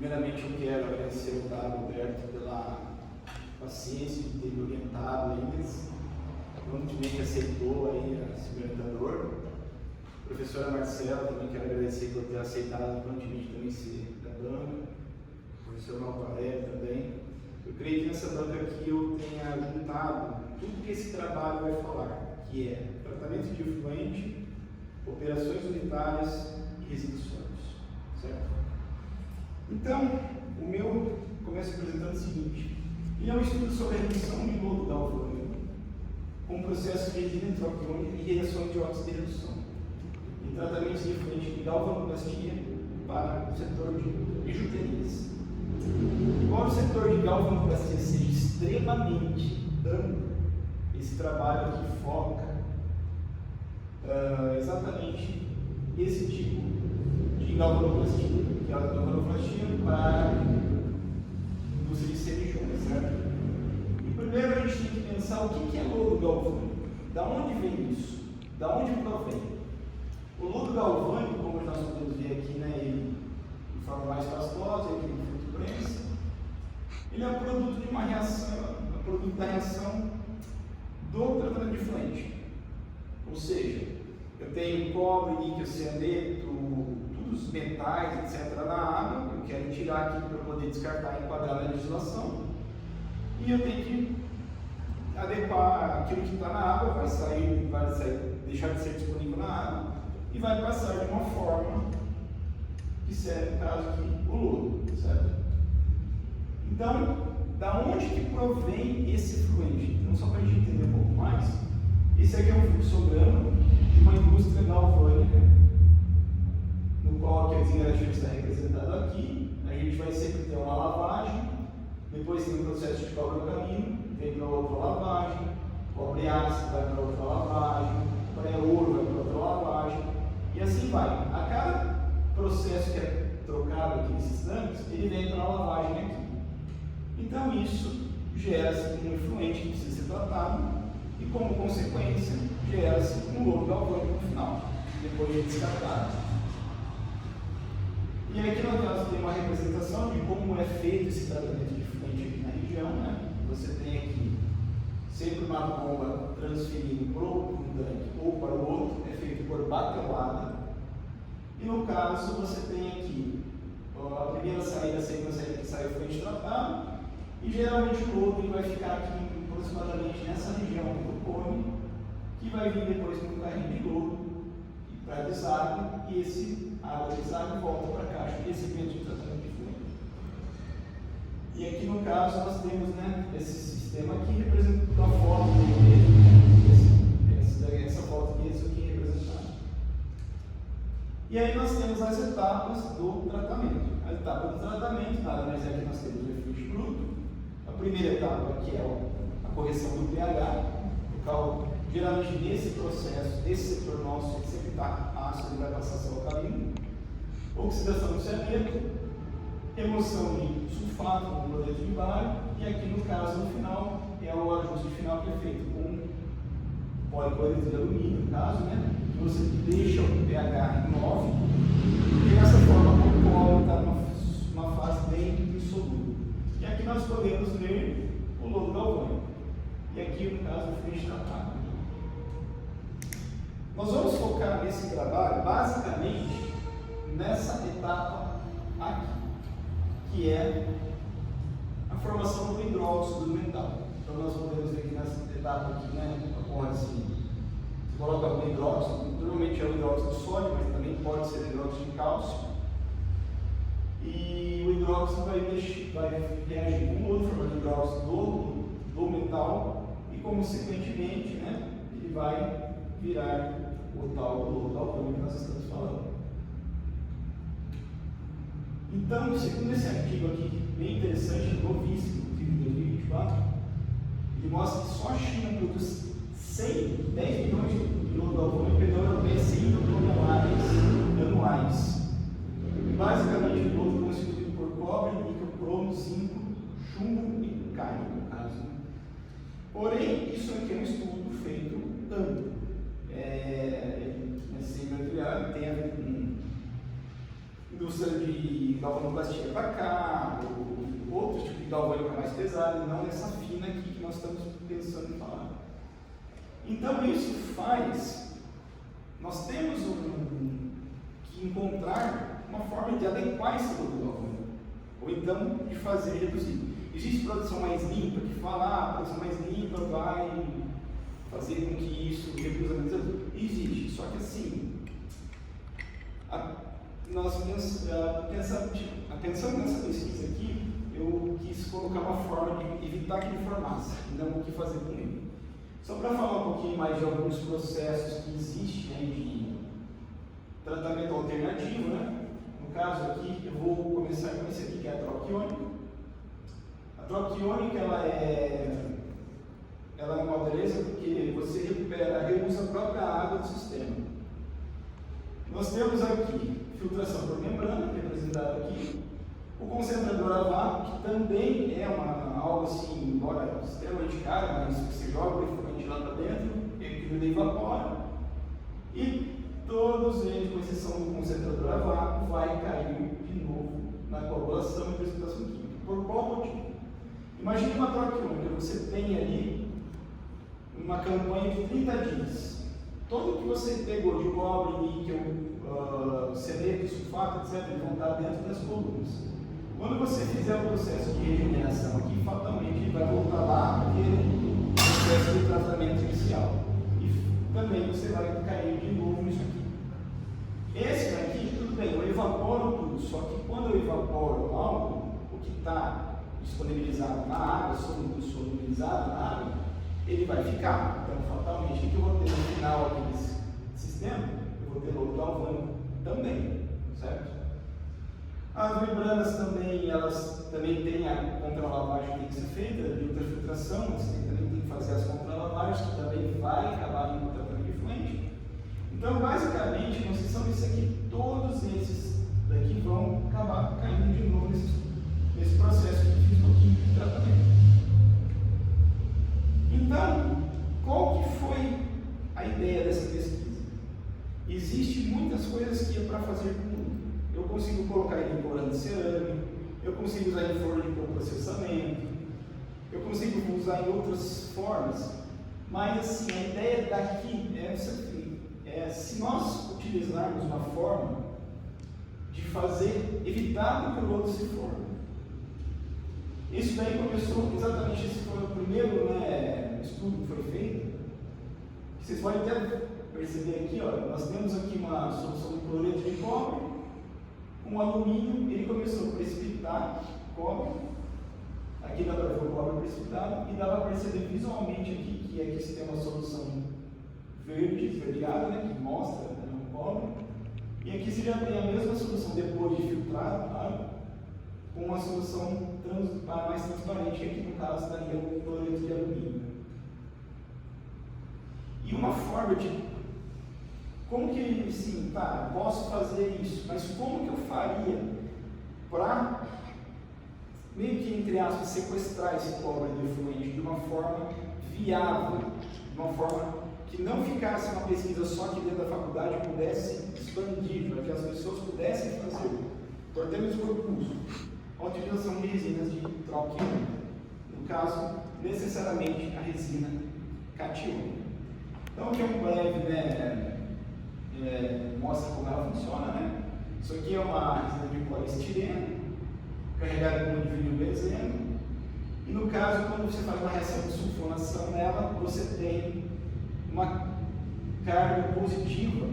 Primeiramente, eu quero agradecer ao Otávio Alberto pela paciência de ter me orientado aí, prontamente aceitou aí esse orientador. Professora Marcela, também quero agradecer por ter aceitado prontamente também ser da banca. Professor Marco Aurélio também. Eu creio que nessa banca aqui eu tenha juntado tudo que esse trabalho vai falar, que é tratamento de efluente, operações unitárias e resíduos sólidos, certo? Então, o meu começa apresentando o seguinte: ele é um estudo sobre a redução de lodo galvânico com processos de resina entropiônica e reação de óxido de redução em tratamentos de efluente de galvanoplastia para o setor de bijuterias. Embora o setor de galvanoplastia seja extremamente amplo, esse trabalho aqui foca exatamente esse tipo de galvanoplastia, que é a galvanoplastia para a indústria de semijoias, certo? E primeiro a gente tem que pensar o que é lodo galvânico, da onde vem isso, da onde provém. O lodo galvânico, como nós podemos ver aqui, né, ele de forma mais pastosa, ele tem fruto prensa, ele é um produto de uma reação, produto da reação do tratamento de efluente. Ou seja, eu tenho cobre, níquel, cianeto, todos os metais, etc. na água, eu quero tirar aqui para poder descartar e enquadrar na legislação, e eu tenho que adequar aquilo que está na água, vai sair, deixar de ser disponível na água, e vai passar de uma forma que serve, no caso aqui, o lodo, certo? Então, da onde que provém esse efluente? Então, só para a gente entender um pouco mais, esse aqui é um fluxograma de uma indústria galvânica, no qual aqui a desengradação está representado aqui. A gente vai sempre ter uma lavagem, depois tem um processo de cobre no caminho, vem para outra lavagem, cobre ácido vai para outra lavagem, pré-ouro vai para outra lavagem, e assim vai. A cada processo que é trocado aqui nesses tanques, ele vem para a lavagem aqui. Então isso gera-se um efluente que precisa ser tratado e, como consequência, gera-se um lodo galvânico no final, depois de descartado. E aqui no caso tem uma representação de como é feito esse tratamento de efluente aqui na região, né? Você tem aqui sempre uma bomba transferindo para um tanque ou para o outro, é feito por batelada. E no caso você tem aqui a primeira saída, a segunda saída que sai o efluente tratado, e geralmente o lodo vai ficar aqui aproximadamente nessa região do cone, que vai vir depois com um carrinho de lodo para deságue, e esse água deságue volta para a caixa de recipiente de tratamento de efluente. E aqui no caso nós temos, né, esse sistema aqui representando a foto dele, essa foto aqui, isso aqui representado. E aí nós temos as etapas do tratamento. A etapa do tratamento, nada mais é que nós temos o efluente bruto. A primeira etapa, que é a correção do pH, o qual geralmente nesse processo, nesse setor nosso, ele sempre está ácido, ele vai passar a ser alcalino. Oxidação do cianeto, remoção de sulfato com cloreto de bário, e aqui no caso, no final, é o ajuste final que é feito com policloreto de alumínio, no caso, né? Que você deixa o pH em 9, e dessa forma o cobre está numa fase bem insolúvel. E aqui nós podemos ver o lodo galvânico. E aqui, no caso, o efluente tratado. Nós vamos focar nesse trabalho, basicamente, nessa etapa aqui, que é a formação do hidróxido do metal. Então, nós podemos ver que nessa etapa aqui, né, ocorre-se, você coloca o hidróxido, normalmente é o hidróxido sólido, mas também pode ser hidróxido de cálcio. E o hidróxido vai reagir com o lodo, formando hidróxido do metal, e consequentemente, né, ele vai virar o tal lodo galvânico que nós estamos falando. Então, segundo esse artigo aqui, bem interessante, novíssimo, inclusive de 2024, ele mostra que só a China produz 10 milhões de lodo galvânico, e a Europeia 100 mil toneladas anuais. Basicamente, o lodo constituído por cobre, níquel, cromo, zinco, chumbo e cário, no caso. Porém, isso aqui é um estudo feito amplo. Tem a ver com indústria de galvanoplastia para cá, ou outro tipo de galvânica mais pesada, e não essa fina aqui que nós estamos pensando em falar. Então isso faz, nós temos que encontrar uma forma de adequar esse produto galvânico, ou então de fazer reduzir. Existe produção mais limpa, que fala, a produção mais limpa vai fazer com que isso reduza a menos. Existe, só que assim, nós pensando nessa pesquisa aqui, eu quis colocar uma forma de evitar que ele formasse, e não o que fazer com ele. Só para falar um pouquinho mais de alguns processos que existem de tratamento alternativo, né? No caso aqui, eu vou começar com esse aqui, que é a troca iônica. A troca iônica, ela é uma beleza porque você reusa a própria água do sistema. Nós temos aqui filtração por membrana, representado aqui, o concentrador a vácuo, que também é algo assim, embora extremamente caro, mas você joga o refrigerante lá para dentro, ele evapora, e todos eles, com exceção do concentrador a vácuo, vai cair de novo na coagulação e precipitação química. Por qual motivo? Imagine uma troca iônica, você tem ali uma campanha de 30 dias. Tudo que você pegou de cobre, níquel, seleto, sulfato, etc., vão estar dentro das colunas. Quando você fizer o processo de regeneração aqui, fatalmente vai voltar lá naquele processo de tratamento inicial. E também você vai cair de novo nisso aqui. Esse daqui, tudo bem, eu evaporo tudo, só que quando eu evaporo algo, o que está disponibilizado na água, solubilizado na água, ele vai ficar. Então, fatalmente, o que eu vou ter no final aqui desse sistema? Eu vou ter lodo galvânico também, certo? As membranas também, elas também têm a contralavagem que tem que ser feita, de ultrafiltração, você também tem que fazer as contralavagens, que também vai acabar indo para o tratamento de fluente. Então, basicamente, com exceção disso aqui, todos esses daqui vão acabar caindo de novo nesse processo que eu fiz um pouquinho de tratamento. Então, qual que foi a ideia dessa pesquisa? Existem muitas coisas que é para fazer com tudo. Eu consigo colocar ele em corante cerâmico, eu consigo usar em forno de processamento, eu consigo usar em outras formas, mas assim, a ideia daqui é essa aqui, se nós utilizarmos uma forma de evitar que o lodo se forme. Isso daí começou, exatamente esse foi o primeiro estudo que foi feito. Vocês podem até perceber aqui, ó, nós temos aqui uma solução de cloreto de cobre, com alumínio, ele começou a precipitar cobre, aqui dá para ver o cobre precipitado, e dá para perceber visualmente aqui que aqui tem uma solução verde esverdeada, né, que mostra o cobre, e aqui você já tem a mesma solução depois de filtrado, tá? Com uma solução mais transparente, que aqui no caso daria o cloreto de alumínio. E uma forma de como que, sim, tá, eu posso fazer isso, mas como que eu faria para, meio que entre aspas, sequestrar esse cobre de efluente de uma forma viável, de uma forma que não ficasse uma pesquisa só aqui dentro da faculdade e pudesse expandir, para que as pessoas pudessem fazer, por termos por custo, a utilização de resinas de troca iônica, no caso, necessariamente a resina catiônica. Então, aqui é um breve, mostra como ela funciona, né? Isso aqui é uma resina de poliestireno, carregada com vinil-benzeno, e no caso, quando você faz uma reação de sulfonação nela, você tem uma carga positiva,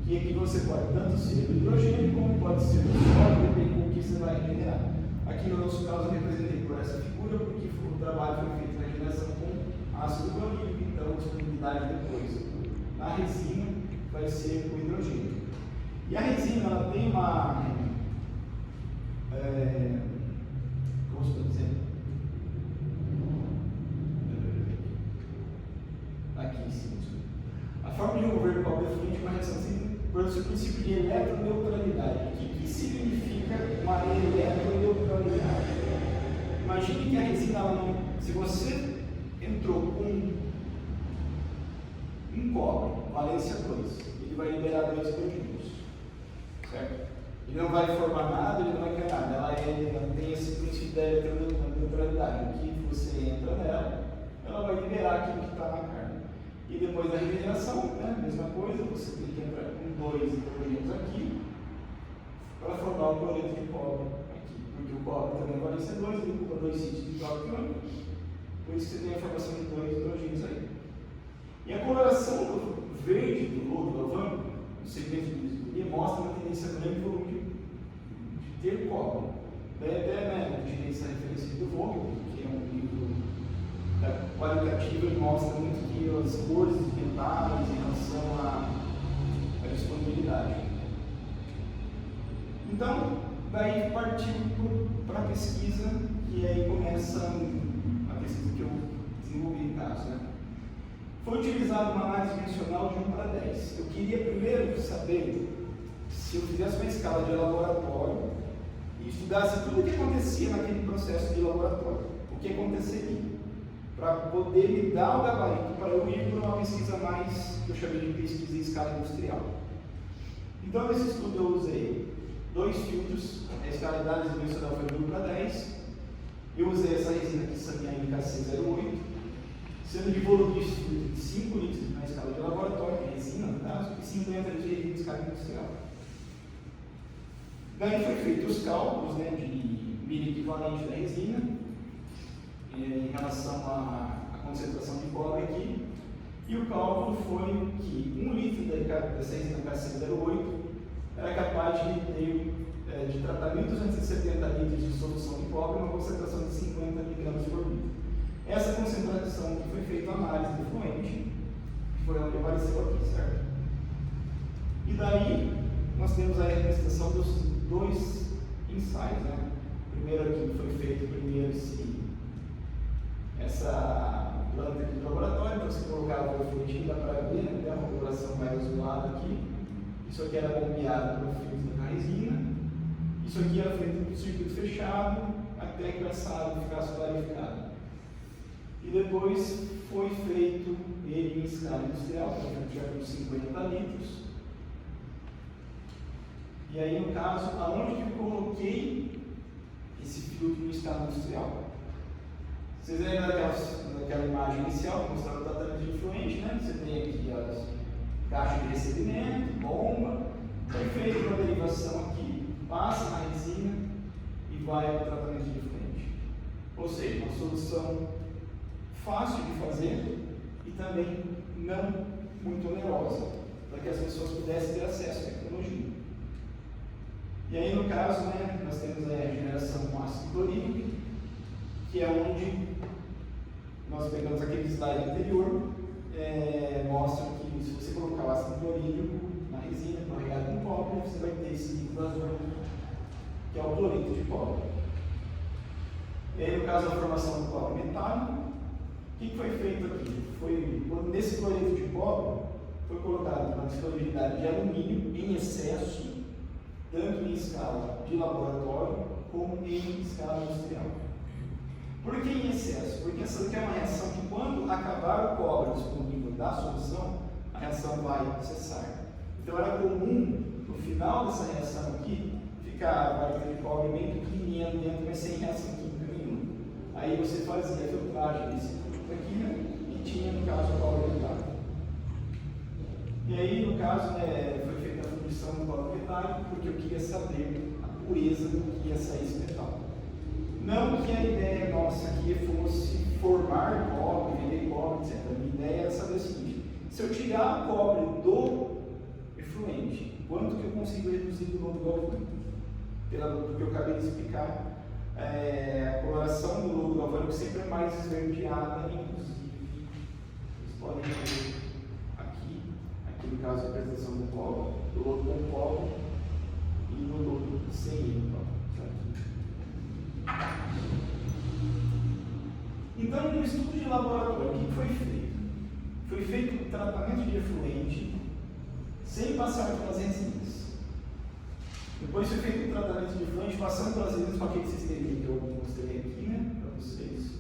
que aqui você pode tanto ser do hidrogênio, como pode ser do sódio, dependendo do que você vai regenerar. Aqui no nosso caso, eu representei por essa figura, porque o trabalho foi feito na regeneração com ácido clorídrico, então a disponibilidade depois na resina vai ser o hidrogênio. E a resina, ela tem uma, como se pode dizer? Aqui em cima. A forma de envolver o cobre efluente é uma reação assim, por seu princípio de eletroneutralidade. O que significa uma eletroneutralidade? Imagine que a resina, ela não, se você entrou com um cobre, valência 2, ele vai liberar 2 protões, certo? Ele não vai formar nada, ele não vai criar nada. Ela tem esse princípio da neutralidade. O que você entra nela, ela vai liberar aquilo que está na carne. E depois da regeneração, né, mesma coisa, você tem que entrar com 2 hidrogênios aqui para formar o cloreto de cobre aqui. Porque o cobre também é valência 2, ele ocupa 2 sítios de cobre iônico. Por isso que você tem a formação de 2 hidrogênios aí. E a coloração do verde do lodo galvânico, no segmento de isotonia, mostra uma tendência grande volume de ter cobre. Daí até, né, eu tirei essa referência do Vogel, que é um livro qualitativo, ele mostra muito que as cores dos metais em relação à disponibilidade. Então, daí partiu para a pesquisa, e aí começa a pesquisa que eu desenvolvi em caso, né? Foi utilizada uma análise dimensional de 1 para 10. Eu queria primeiro saber se eu fizesse uma escala de laboratório e estudasse tudo o que acontecia naquele processo de laboratório, o que aconteceria, para poder me dar o gabarito para eu ir para uma pesquisa mais, que eu chamei de pesquisa em escala industrial. Então, nesse estudo eu usei 2 filtros, a escala de análise dimensional foi de 1 para 10. Eu usei essa resina aqui, Samyang KC08, sendo de volume de 5 litros na escala de laboratório, de resina no caso, e 50 litros de resina em escala industrial. Daí foi feito os cálculos, né, de milho equivalente da resina, em relação à concentração de cobre aqui, e o cálculo foi que 1 litro dessa resina KC08 era capaz de ter, de tratamento 270 litros de solução de cobre, uma concentração de 50 mg por litro. Essa concentração que foi feita a análise do fluente, que foi onde apareceu aqui, certo? E daí, nós temos aí a representação dos 2 ensaios, né? Primeiro aqui foi feito essa planta aqui do laboratório, então você colocava o fluente, dá para ver, né? Tem uma coloração mais azulada aqui. Isso aqui era bombeado pelo filtro da resina. Isso aqui era feito por circuito fechado, até que essa água ficasse clarificada. E depois foi feito ele em escala industrial, já com 50 litros. E aí, no caso, aonde que eu coloquei esse filtro em escala industrial? Vocês lembram daquela imagem inicial que mostrava o tratamento de efluente, né? Você tem aqui as caixas de recebimento, bomba, foi feita uma derivação aqui, passa na resina e vai ao tratamento de efluente. Ou seja, uma solução fácil de fazer e também não muito onerosa, para que as pessoas pudessem ter acesso à tecnologia. E aí, no caso, né, nós temos a regeneração com ácido clorídrico, que é onde nós pegamos aquele slide anterior, mostra que se você colocar o ácido clorídrico na resina, carregado com cobre, você vai ter esse líquido azul, que é o cloreto de cobre. E aí, no caso da formação do cobre metálico, o que foi feito aqui? Nesse cloreto de cobre, foi colocado uma disponibilidade de alumínio em excesso, tanto em escala de laboratório como em escala industrial. Por que em excesso? Porque essa aqui é uma reação que, quando acabar o cobre disponível da solução, a reação vai cessar. Então era comum, no final dessa reação aqui, ficar a partícula de cobre bem pequenininha dentro, mas sem reação química nenhuma. Aí você fazia a filtragem desse produto aqui, né, e tinha, no caso, o cobre metálico. E aí, no caso, né, foi feita a fundição do cobre metálico, porque eu queria saber a pureza que ia sair esse metal. Não que a ideia nossa aqui fosse formar cobre, vender cobre, etc. A minha ideia era saber o seguinte: se eu tirar o cobre do efluente, quanto que eu consigo reduzir do lodo galvânico? Porque eu acabei de explicar, a coloração do lodo galvânico sempre é mais esverdeada, inclusive. Vocês podem ver aqui no caso a representação do cobre, do lodo com cobre e do lodo sem ele. Então, no estudo de laboratório, o que foi feito? Foi feito o tratamento de efluente sem passar pelas resinas. Depois foi feito o tratamento de efluente passando pelas resinas com aquele sistema que eu mostrei aqui, né, para vocês.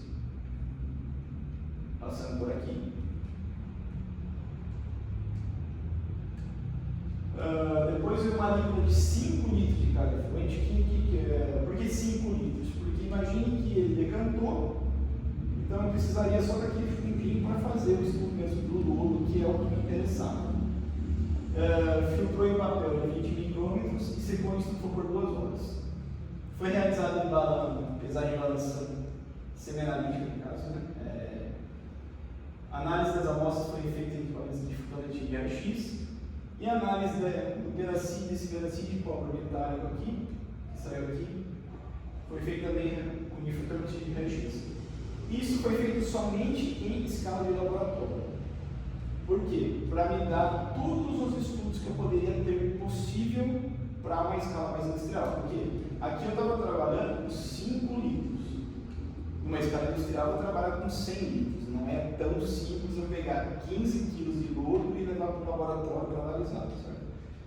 Passando por aqui. Depois veio uma líquida de 5 litros de cada precisaria só daquele fundinho para fazer o estudo mesmo do lodo, que é o que me interessava. Filtrou em papel de 20 micrômetros e secou o estudo por 2 horas. Foi realizada em pesagem de balança seminalítica, no caso, né? A análise das amostras foi feita em equipamentos de fotografia de raio-x e a análise do pedacinho, desse pedacinho de cobre metálico aqui, que saiu aqui, foi feita também com fotografia de raio-x. Isso foi feito somente em escala de laboratório. Por quê? Para me dar todos os estudos que eu poderia ter possível para uma escala mais industrial. Porque aqui eu estava trabalhando com 5 litros. Numa escala industrial eu trabalho com 100 litros. Não é tão simples eu pegar 15 quilos de lodo e levar para o laboratório para analisar. Certo?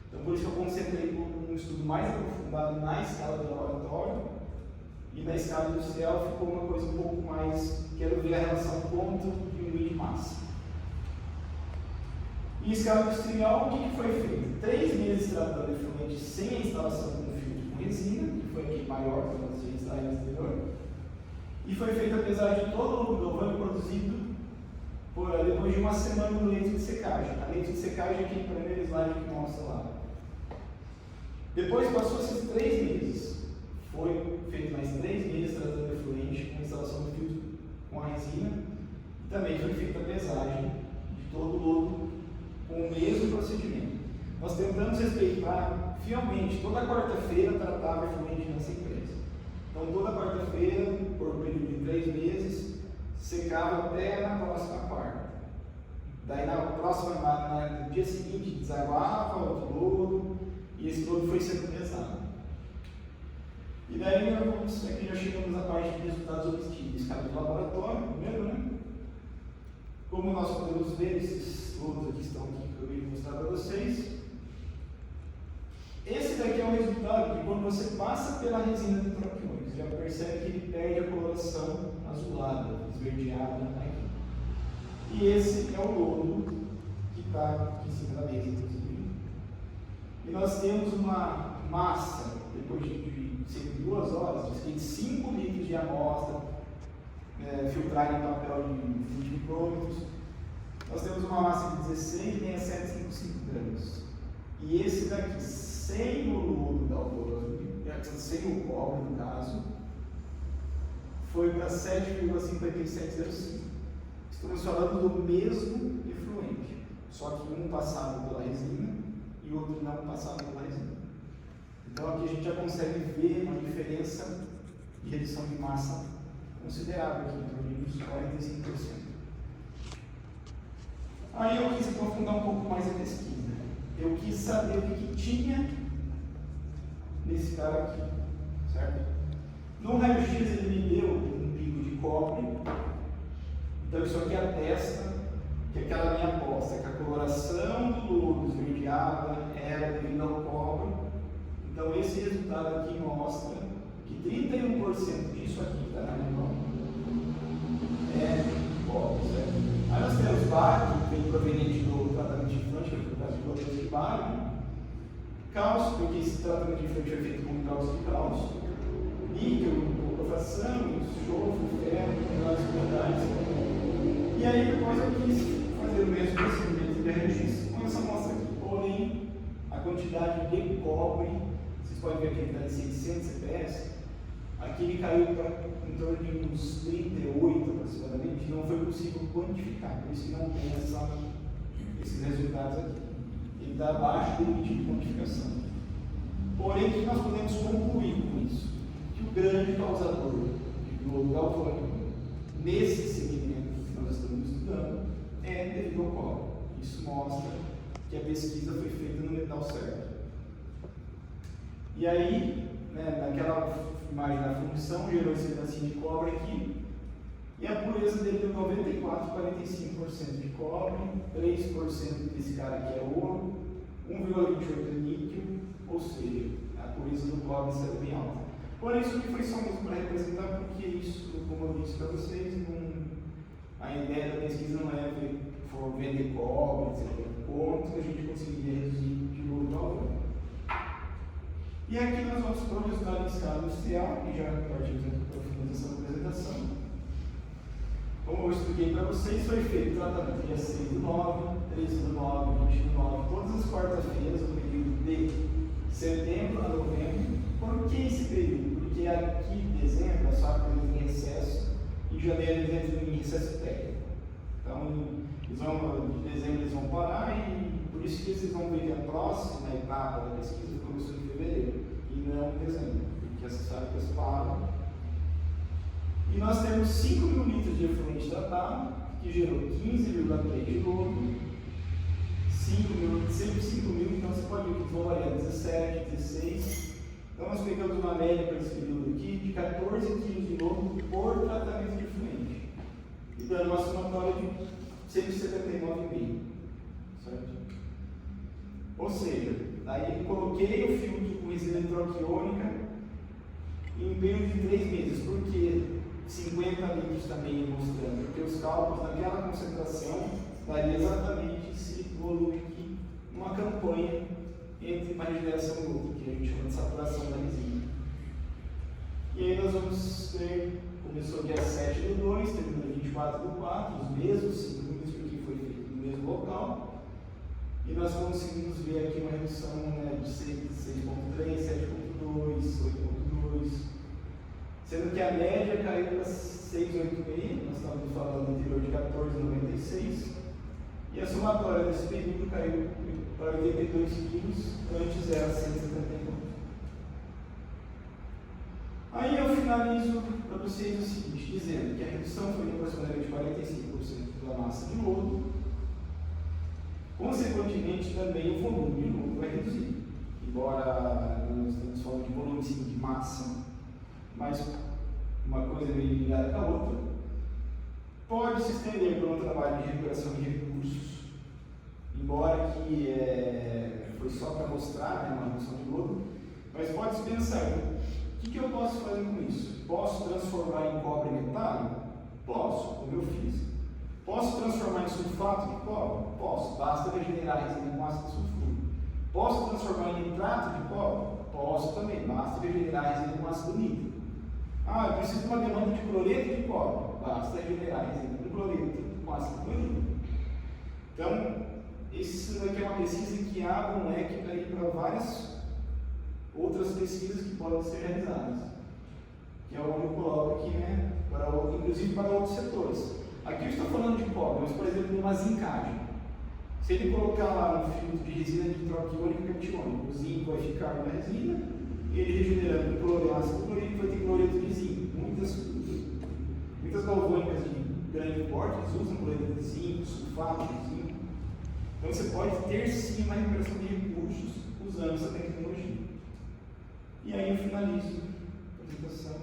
Então por isso que eu concentrei um estudo mais aprofundado na escala de laboratório. E na escala industrial ficou uma coisa um pouco mais, quero ver a relação ponto e o de massa. Em escala industrial, o que foi feito? 3 meses tratando efluente sem a instalação de um filtro com resina, que foi aquele maior que nós tínhamos instalado no exterior, e foi feita a pesagem de todo o galvão produzido depois de uma semana no leito de secagem. A leito de secagem é aquele primeiro slide que mostra lá. Depois passou esses 3 meses. Foi feito mais 3 meses tratando efluente com a instalação do filtro com a resina. E também foi feita a pesagem de todo o lodo com o mesmo procedimento. Nós tentamos respeitar fielmente. Toda quarta-feira tratava efluente nessa empresa. Então, toda quarta-feira, por um período de 3 meses, secava até na próxima parte. Daí, no dia seguinte, desaguava outro lodo e esse lodo foi sendo pesado. E daí, aqui já chegamos à parte de resultados obtidos. Escala de laboratório, primeiro, né? Como nós podemos ver, esses lodos aqui estão aqui que eu ia mostrar para vocês. Esse daqui é o resultado que quando você passa pela resina de troquiões, já percebe que ele perde a coloração azulada, esverdeada aqui. E esse é o lodo que está aqui em cima da mesa, inclusive. E nós temos uma massa, depois de 2 horas, de 5 litros de amostra, filtrada em papel de 20 micrômetros. Nós temos uma massa de 16,6755 gramas. E esse daqui, sem o lodo da alvorada, sem o cobre no caso, foi para 7,5705. Estamos falando do mesmo efluente, só que um passado pela resina e o outro não passado pela resina. Então aqui a gente já consegue ver uma diferença de redução de massa considerável aqui, em torno de uns 45%. Aí eu quis aprofundar um pouco mais a pesquisa. Eu quis saber o que tinha nesse cara aqui, certo? No raio-x ele me deu um pico de cobre. Então isso aqui atesta que aquela minha aposta, que a coloração do lodo esverdeada era devido ao cobre. Então esse resultado aqui mostra que 31% disso aqui que está na minha mão é cobre, certo? Aí nós temos bário, que vem proveniente do tratamento de inflante, que é o caso de cloreto de bário, cálcio, porque esse tratamento de inflante é feito com cálcio de cálcio, níquel, profação, enxofre, ferro, minerais secundários. E aí depois eu quis fazer o mesmo procedimento de raio-x com essa amostra aqui. Porém, a quantidade de cobre, vocês podem ver que ele está em 600 CPS, aqui ele caiu para em torno de uns 38 aproximadamente, não foi possível quantificar, por isso que não tem esses resultados aqui. Ele está abaixo do limite de quantificação. Porém, o que nós podemos concluir com isso? Que o grande causador de lodo galvânico nesse segmento que nós estamos estudando é devido ao cobre. Isso mostra que a pesquisa foi feita no metal certo. E aí, naquela imagem da função, gerou esse pedacinho de cobre aqui, e a pureza dele deu 94,45% de cobre, 3% desse cara aqui é ouro, 1,28% de níquel, ou seja, a pureza do cobre está bem alta. Por isso que foi só mesmo para representar, porque isso, como eu disse para vocês, a ideia da pesquisa não é vender cobre, etc. Quanto que a gente conseguiria reduzir de lodo galvânico. E aqui nós vamos para o resultado em escala industrial, e já partimos para a finalização da apresentação. Como eu expliquei para vocês, foi feito tratamento dia 6 do 9, 13 do 9, 20 do 9, todas as quartas-feiras, no período de setembro a novembro. Por que esse período? Porque aqui em dezembro, a safra entra em recesso, em janeiro eles entram em recesso técnico. Então, de dezembro eles vão parar e por isso que vocês vão ver que a próxima etapa da pesquisa começou em fevereiro e não em dezembro, porque essas fábricas param. E nós temos 5 mil litros de efluente tratado, que gerou 15,3 de lodo, 5 mil, sempre 5 mil, então você pode ver que vão variar 17, 16. Então nós pegamos uma média para esse período aqui de 14 kg de lodo por tratamento de efluente, e dando uma somatória de 179,5, certo? Ou seja, daí coloquei o filtro com resina hidroquiônica em um período de 3 meses, porque 50 litros também mostrando, porque os cálculos naquela concentração daria exatamente esse volume aqui, uma campanha entre uma regeneração e outra, que a gente chama de saturação da resina. E aí nós vamos ter, começou dia 7 do 2, terminou 24 do 4, os mesmos 5 minutos, porque foi feito no mesmo local. E nós conseguimos ver aqui uma redução, né, de 6,3, 7,2, 8,2, sendo que a média caiu para 6,86, nós estávamos falando anterior de 14,96, e a somatória desse período caiu para 82 quilos, antes era 179. Aí eu finalizo para vocês o seguinte, dizendo que a redução foi de aproximadamente 45% da massa de lodo. Consequentemente, também o volume de lodo vai reduzir. Embora nós estamos falando de volume sim, de massa, mas uma coisa meio ligada com a outra, pode se estender para um trabalho de recuperação de recursos, embora que foi só para mostrar, né, uma redução de lodo, mas pode-se pensar, o que eu posso fazer com isso? Posso transformar em cobre metálico? Posso, como eu fiz. Posso transformar em sulfato de cobre? Posso, basta regenerar a resina com ácido sulfúrico. Posso transformar em nitrato de cobre? Posso também, basta regenerar a resina com ácido nítrico. Ah, eu preciso de uma demanda de cloreto de cobre, basta regenerar a resina com cloreto com ácido clorídrico. Então, isso daqui é uma pesquisa que abre um leque para várias outras pesquisas que podem ser realizadas, que é onde eu coloco aqui, né, inclusive para outros setores. Aqui eu estou falando de cobre, mas por exemplo, numa zincagem. Se ele colocar lá um filtro de resina de hidroquiônica e catiônica, o zinco vai ficar na resina, e ele regenerando com ácido clorídrico vai ter cloreto de zinco. Muitas galvânicas de grande porte usam cloreto de zinco, sulfato de zinco. Então você pode ter sim uma recuperação de recursos usando essa tecnologia. E aí eu finalizo a apresentação.